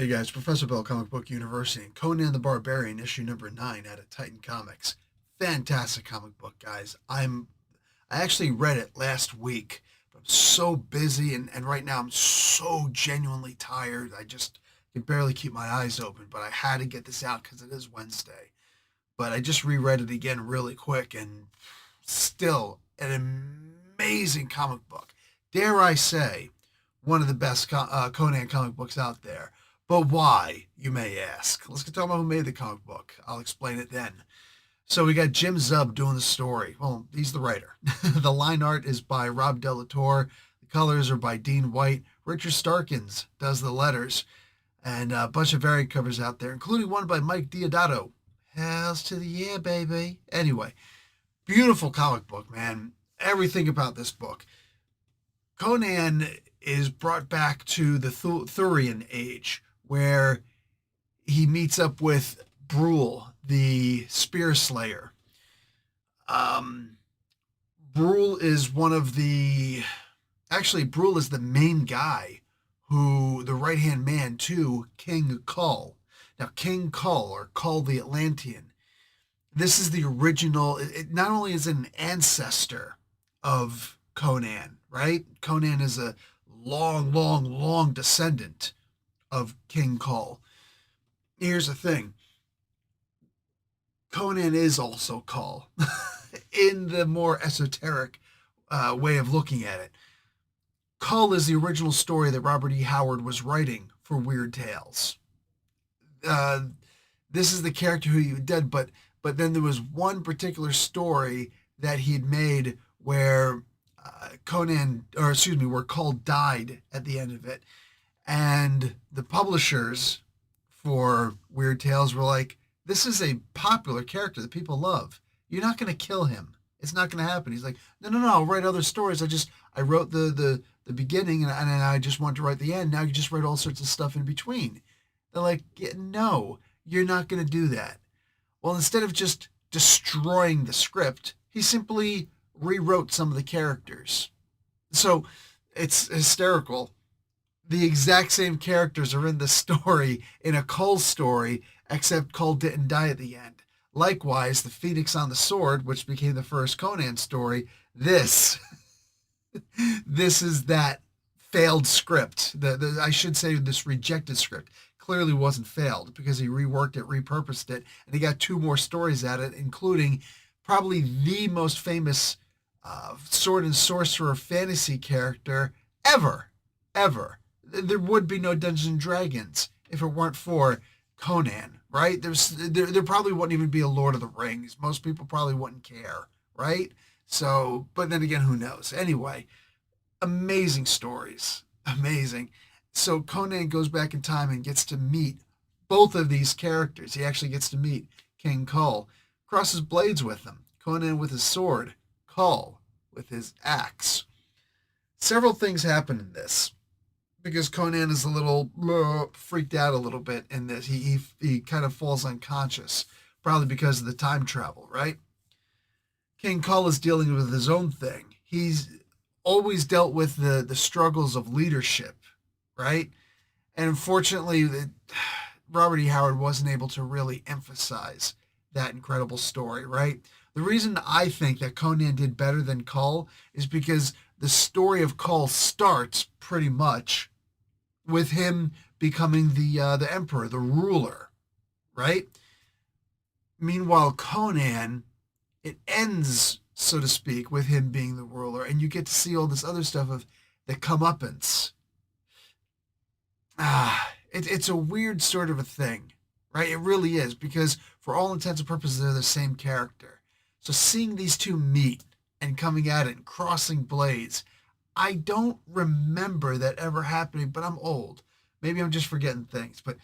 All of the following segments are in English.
Hey guys, Professor Bell, Comic Book University, and Conan the Barbarian, issue number 9 out of Titan Comics. Fantastic comic book, guys. I actually read it last week, but I'm so busy and right now I'm so genuinely tired. I just can barely keep my eyes open, but I had to get this out because it is Wednesday. But I just reread it again really quick and still an amazing comic book. Dare I say, one of the best Conan comic books out there. But why, you may ask? Let's get talking about who made the comic book. I'll explain it then. So we got Jim Zub doing the story. Well, he's the writer. The line art is by Rob Delatorre. The colors are by Dean White. Richard Starkins does the letters. And a bunch of variant covers out there, including one by Mike Diodato. Hells to the yeah, baby. Anyway, beautiful comic book, man. Everything about this book. Conan is brought back to the Thurian age, where he meets up with Brule, the spear slayer. Um, Brule is one of the. Actually, Brule is the main guy who, the right hand man to King Kull. Now, King Kull, or Kull the Atlantean, this is the original. It not only is it an ancestor of Conan, right? Conan is a long, long, long descendant of King Kull. Here's the thing. Conan is also Kull in the more esoteric way of looking at it. Kull is the original story that Robert E. Howard was writing for Weird Tales. Uh, this is the character who he did, but then there was one particular story that he had made where where Kull died at the end of it, and the publishers for Weird Tales were like, "This is a popular character that people love. You're not going to kill him. It's not going to happen." He's like, "No, no, no. I'll write other stories. I wrote the beginning and I just wanted to write the end. Now you just write all sorts of stuff in between." They're like, yeah, "No, you're not going to do that." Well, instead of just destroying the script, he simply rewrote some of the characters. So it's hysterical. The exact same characters are in the story in a Kull story, except Kull didn't die at the end. Likewise, the Phoenix on the Sword, which became the first Conan story, this this is that failed script. I should say this rejected script clearly wasn't failed because he reworked it, repurposed it, and he got two more stories at it, including probably the most famous sword and sorcerer fantasy character ever. There would be no Dungeons and Dragons if it weren't for Conan, right? There probably wouldn't even be a Lord of the Rings. Most people probably wouldn't care, right? So, but then again, who knows? Anyway, amazing stories, amazing. So Conan goes back in time and gets to meet both of these characters. He actually gets to meet King Kull, crosses blades with him. Conan with his sword, Kull with his axe. Several things happen in this because Conan is a little freaked out a little bit in this. He kind of falls unconscious, probably because of the time travel, right? King Kull is dealing with his own thing. He's always dealt with the struggles of leadership, right? And unfortunately, Robert E. Howard wasn't able to really emphasize that incredible story, right? The reason I think that Conan did better than Kull is because the story of Kull starts pretty much with him becoming the emperor, the ruler, right? Meanwhile, Conan, it ends, so to speak, with him being the ruler, and you get to see all this other stuff of the comeuppance. It's a weird sort of a thing, right? It really is, because for all intents and purposes, they're the same character. So seeing these two meet and coming at it and crossing blades, I don't remember that ever happening, but I'm old. Maybe I'm just forgetting things, but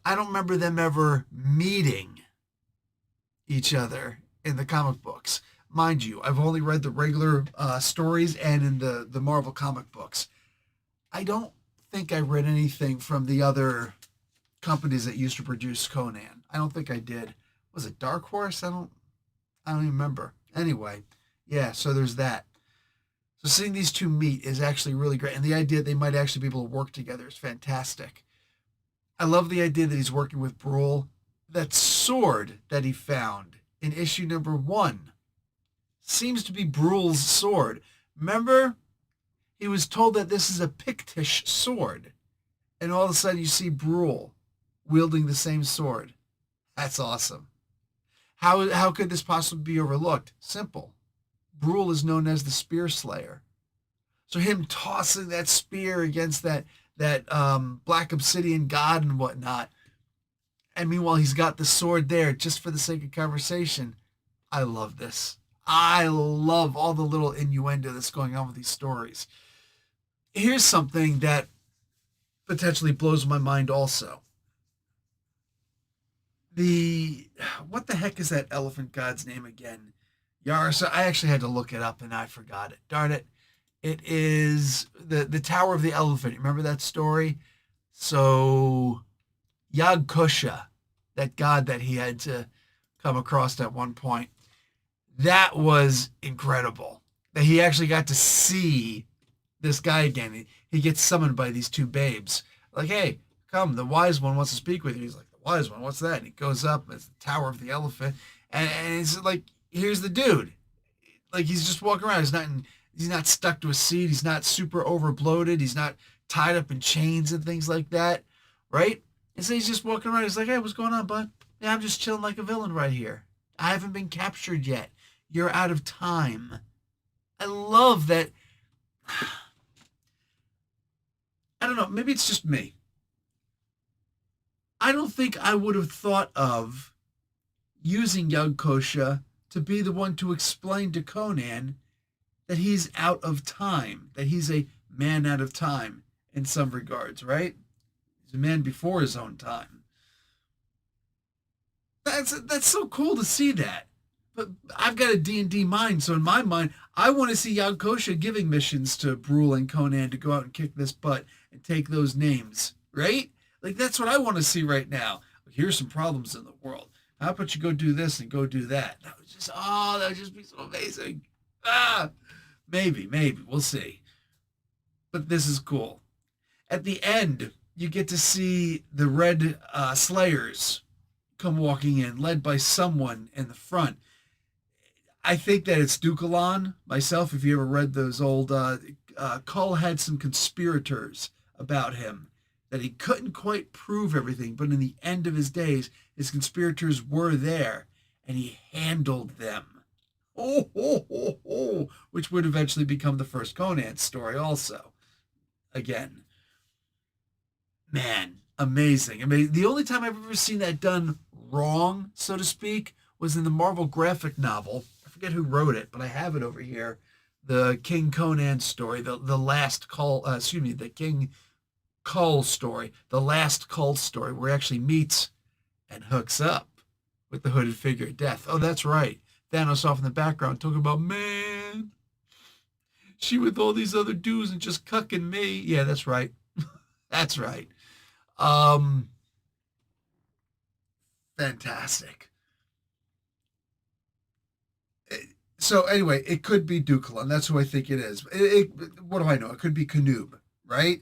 I don't remember them ever meeting each other in the comic books. Mind you, I've only read the regular stories and in the Marvel comic books. I don't think I read anything from the other companies that used to produce Conan. I don't think I did. Was it Dark Horse? I don't even remember. Anyway, yeah, so there's that. So seeing these two meet is actually really great. And the idea that they might actually be able to work together is fantastic. I love the idea that he's working with Brule. That sword that he found in issue number 1 seems to be Brule's sword. Remember, he was told that this is a Pictish sword, and all of a sudden you see Brule wielding the same sword. That's awesome. How could this possibly be overlooked? Simple. Brule is known as the Spear Slayer. So him tossing that spear against that black obsidian god and whatnot, and meanwhile he's got the sword there just for the sake of conversation. I love this. I love all the little innuendo that's going on with these stories. Here's something that potentially blows my mind also. What the heck is that elephant god's name again? Yara. So I actually had to look it up and I forgot it. Darn it. It is the Tower of the Elephant. Remember that story? So Yagkosha, that god that he had to come across at one point, that was incredible. That he actually got to see this guy again. He gets summoned by these two babes. Like, hey, come, the wise one wants to speak with you. He's like, the wise one, what's that? And he goes up, it's the Tower of the Elephant. And it's like, here's the dude. Like, he's just walking around. He's not stuck to a seat. He's not super over bloated. He's not tied up in chains and things like that. Right? And so he's just walking around. He's like, hey, what's going on, bud? Yeah, I'm just chilling like a villain right here. I haven't been captured yet. You're out of time. I love that. I don't know. Maybe it's just me. I don't think I would have thought of using Yagkosha to be the one to explain to Conan that he's out of time, that he's a man out of time in some regards, right? He's a man before his own time. That's so cool to see that. But I've got a D&D mind, so in my mind, I want to see Yagkosha giving missions to Brule and Conan to go out and kick this butt and take those names, right? Like, that's what I want to see right now. Here's some problems in the world. How about you go do this and go do that? That would just be so amazing. Maybe, we'll see. But this is cool. At the end, you get to see the Red Slayers come walking in, led by someone in the front. I think that it's Dukalon. Myself, if you ever read those old, Kull had some conspirators about him, that he couldn't quite prove everything, but in the end of his days, his conspirators were there, and he handled them. Which would eventually become the first Conan story also. Again. Man, amazing. I mean, the only time I've ever seen that done wrong, so to speak, was in the Marvel graphic novel. I forget who wrote it, but I have it over here. The King Conan story, the last Kull, the King Kull story, the last Kull story, where he actually meets and hooks up with the hooded figure of death. Oh, that's right. Thanos off in the background talking about, man, she with all these other dudes and just cucking me. Yeah, that's right. That's right. Fantastic. So anyway, it could be Dukalon. That's who I think it is. What do I know? It could be Canoob, right?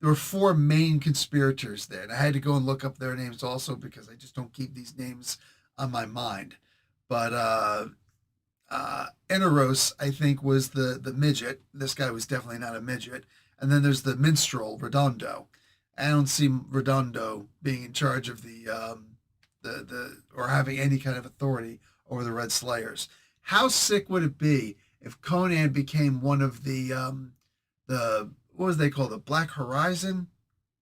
There were 4 main conspirators there, and I had to go and look up their names also because I just don't keep these names on my mind. But Inaros, I think, was the midget. This guy was definitely not a midget. And then there's the minstrel, Redondo. I don't see Redondo being in charge of the or having any kind of authority over the Red Slayers. How sick would it be if Conan became one of the what was they called, the Black Horizon?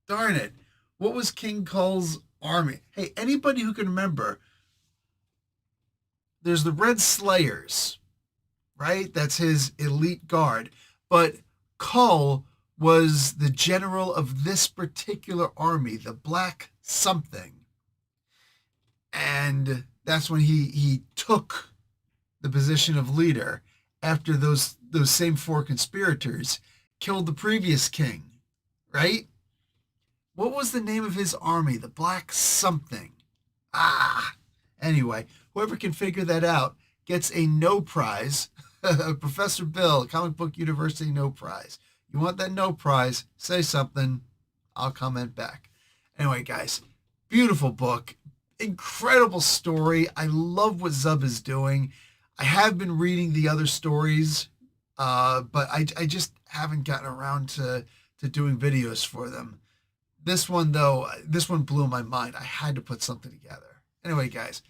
Darn it! What was King Kull's army? Hey, anybody who can remember? There's the Red Slayers, right? That's his elite guard. But Kull was the general of this particular army, the Black something. And that's when he took the position of leader after those same 4 conspirators killed the previous king, right? What was the name of his army? The Black something. Anyway, whoever can figure that out gets a no prize. Professor Bill, Comic Book University no prize. You want that no prize? Say something. I'll comment back. Anyway, guys, beautiful book, incredible story. I love what Zub is doing. I have been reading the other stories, but I just haven't gotten around to doing videos for them. This one, though, this one blew my mind. I had to put something together. Anyway, guys,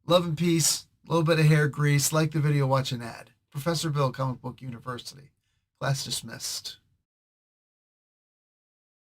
love and peace, a little bit of hair grease. Like the video, watch an ad. Professor Bill, Comic Book University. Class dismissed.